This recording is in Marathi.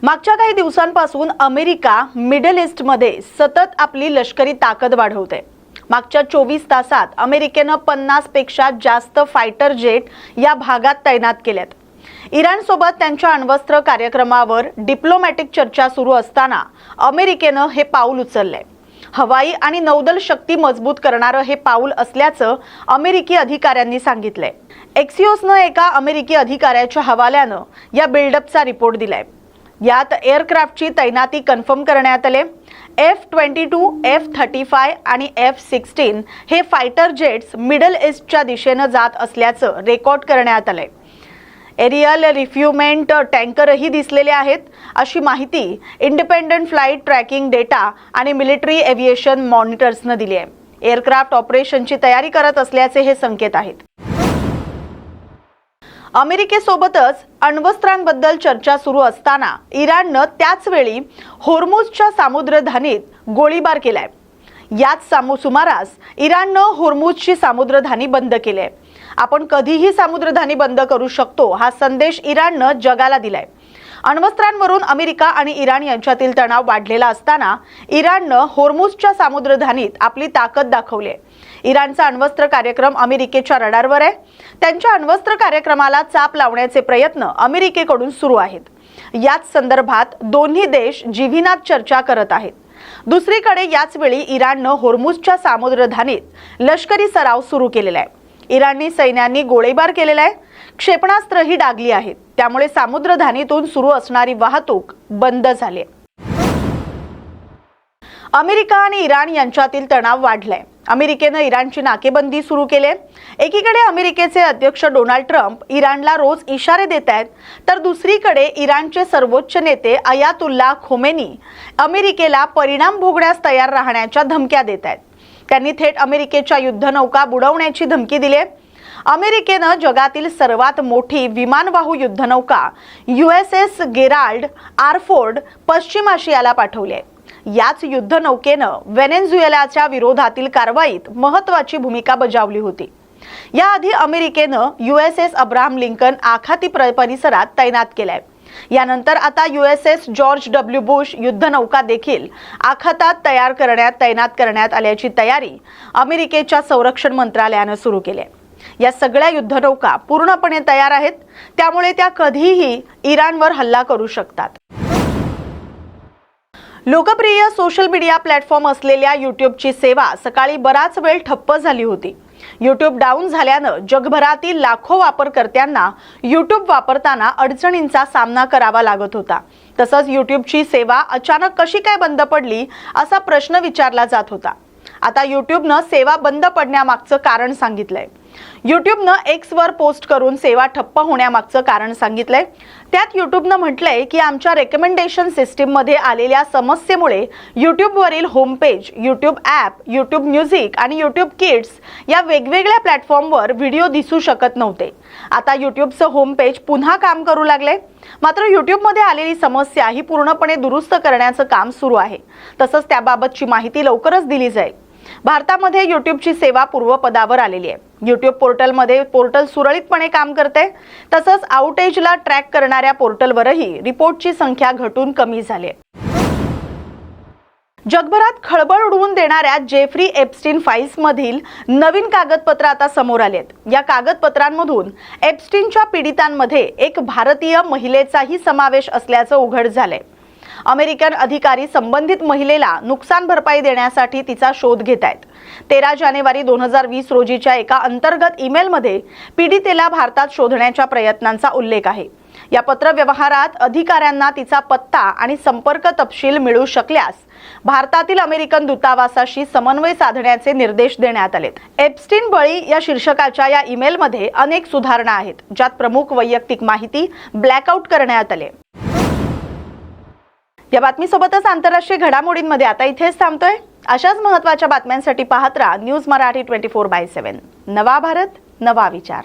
मागच्या काही दिवसांपासून अमेरिका मिडल ईस्टमध्ये सतत आपली लष्करी ताकद वाढवते। मागच्या 24 तासात अमेरिकेने 50 पेक्षा जास्त फायटर जेट या भागात तैनात केलेत। इराण सोबत त्यांच्या अण्वस्त्र कार्यक्रमावर डिप्लोमॅटिक चर्चा सुरू असताना अमेरिकेने हे पाऊल उचलले। हवाई आणि नौदल शक्ती मजबूत करणारे हे पाऊल असल्याचं अमेरिकी अधिकाऱ्यांनी सांगितले। एक्सियोसने एका अमेरिकी अधिकाऱ्याच्या हवाल्याने या बिल्डअपचा रिपोर्ट दिलाय। यात एअरक्राफ्टची तैनाती कन्फर्म करण्यात आले। F-22, F-35 आणि F-16 हे फायटर जेट्स मिडल ईस्टच्या दिशेने जात असल्याचं रेकॉर्ड करण्यात आले। एरियल रिफ्युमेंट टँकरही दिसलेले आहेत अशी माहिती इंडिपेंडंट फ्लाइट ट्रॅकिंग डेटा आणि मिलिटरी एव्हिएशन मॉनिटर्सने दिली आहे। एअरक्राफ्ट ऑपरेशनची तयारी करत असल्याचे हे संकेत आहेत। अमेरिकेसोबतच अण्वस्त्रांबद्दल चर्चा सुरू असताना इराणने त्याच वेळी होर्मुझच्या सामुद्रधनीत गोळीबार केलाय। याच सुमारास इराणने होर्मुझची सामुद्रधनी बंद केली आहे। आपण कधीही सामुद्रधनी बंद करू शकतो हा संदेश इराणने जगाला दिलाय। अण्वस्त्रांवरून अमेरिका आणि इराण यांच्यातील तणाव वाढलेला असताना इराणने होर्मुझच्या सामुद्रधनीत आपली ताकद दाखवली आहे। इराणचा अण्वस्त्र कार्यक्रम अमेरिकेच्या रडारवर आहे। त्यांच्या अण्वस्त्र कार्यक्रमाला चाप लावण्याचे प्रयत्न अमेरिकेकडून सुरू आहेत। याच संदर्भात दोन्ही देश जिव्हानात चर्चा करत आहेत। दुसरीकडे याच वेळी इराणने होर्मुझच्या सामुद्रधनीत लष्करी सराव सुरू केलेला आहे। इराणी सैन्यांनी गोळीबार केलेला आहे। क्षेपणास्त्रही डागली आहेत। त्यामुळे सामुद्रधनीतून सुरू असणारी वाहतूक बंद झाली। अमेरिका आणि इराण यांच्यातील तणाव वाढलाय। अमेरिकेने इराणची नाकेबंदी सुरू केली। एकीकडे अमेरिकेचे अध्यक्ष डोनाल्ड ट्रम्प इराणला रोज इशारे देत आहेत, तर दुसरीकडे इराणचे सर्वोच्च नेते अयातुल्ला खोमेनी अमेरिकेला परिणाम भोगण्यास तयार राहण्याच्या धमक्या देत आहेत। त्यांनी थेट अमेरिकेच्या युद्धनौका बुडवण्याची धमकी दिली आहे। अमेरिकेने जगातील सर्वात मोठी विमानवाहू युद्धनौका USS गेराल्ड आरफोर्ड पश्चिम आशियाला पाठवली आहे। याच युद्धनौकेने व्हेनेझुएलाच्या विरोधातील कारवाईत महत्त्वाची भूमिका बजावली होती। याआधी अमेरिकेने USS अब्राहम लिंकन आखाती परिसरात तैनात केलाय। यानंतर आता USS जॉर्ज W बुश युद्धनौका देखील आखातात तैनात करण्यात आल्याची तयारी अमेरिकेच्या संरक्षण मंत्रालयाने सुरू केली आहे। या सगळ्या युद्धनौका पूर्णपणे तयार आहेत, त्यामुळे त्या कधीही इराणवर हल्ला करू शकतात। लोकप्रिय सोशल मीडिया प्लॅटफॉर्म असलेल्या YouTubeची सेवा सकाळी बराच वेळ ठप्प झाली होती। YouTube डाऊन झाल्याने जगभरातील लाखो वापरकर्त्यांना YouTube वापरताना अडचणींचा सामना करावा लागत होता। तसंच YouTubeची सेवा अचानक कशी काय बंद पडली असा प्रश्न विचारला जात होता। आता YouTubeने सेवा बंद पडण्यामागचं कारण सांगितलंय। YouTubeने X वर पोस्ट करून सेवा ठप्प होण्यामागचं कारण सांगितलंय। त्यात YouTubeने म्हटलंय की आमच्या रेकमेंडेशन सिस्टीम मध्ये आलेल्या समस्येमुळे YouTubeवरील home page, YouTube app, YouTube music आणि YouTube किड्स या वेगवेगळ्या प्लॅटफॉर्मवर व्हिडिओ दिसू शकत नव्हते। आता YouTubeचं होम पेज पुन्हा काम करू लागले। मात्र YouTubeमध्ये आलेली समस्या ही पूर्णपणे दुरुस्त करण्याचं काम सुरू आहे। तसंच त्याबाबतची माहिती लवकरच दिली जाईल। भारतामध्ये YouTubeची सेवा पूर्वपदावर आलेली आहे। YouTube पोर्टलमध्ये पोर्टल सुरळीतपणे काम करते। तसंच आउटेजला ट्रॅक करणाऱ्या पोर्टलवरही रिपोर्टची संख्या घटून कमी झाली आहे। जगभरात खळबळ उडवून देणाऱ्या जेफ्री एप्स्टीन फाईल्समधील नवीन कागदपत्र आता समोर आलेत। या कागदपत्रांमधून एप्स्टीनच्या पीडितांमध्ये एक भारतीय महिलेचाही समावेश असल्याचं उघड झालंय। अमेरिकन अधिकारी संबंधित महिलेला नुकसान भरपाई देण्यासाठी तिचा शोध घेत आहेत। 13 जानेवारी 2020 रोजीच्या एका अंतर्गत ईमेलमध्ये पीडितेला भारतात शोधण्याच्या प्रयत्नांचा उल्लेख आहे। या पत्रव्यवहारात अधिकाऱ्यांना तिचा पत्ता आणि संपर्क तपशील मिळू शकल्यास भारतातील अमेरिकन दूतावासाशी समन्वय साधण्याचे निर्देश देण्यात आलेत। एप्स्टीन बळी या शीर्षकाच्या या ईमेलमध्ये अनेक सुधारणा आहेत, ज्यात प्रमुख वैयक्तिक माहिती ब्लॅकआउट करण्यात आली। या बातमीसोबतच आंतरराष्ट्रीय घडामोडींमध्ये आता इथेच थांबतोय। अशाच महत्त्वाच्या बातम्यांसाठी पाहत राहा न्यूज मराठी 24/7। नवा भारत, नवा विचार।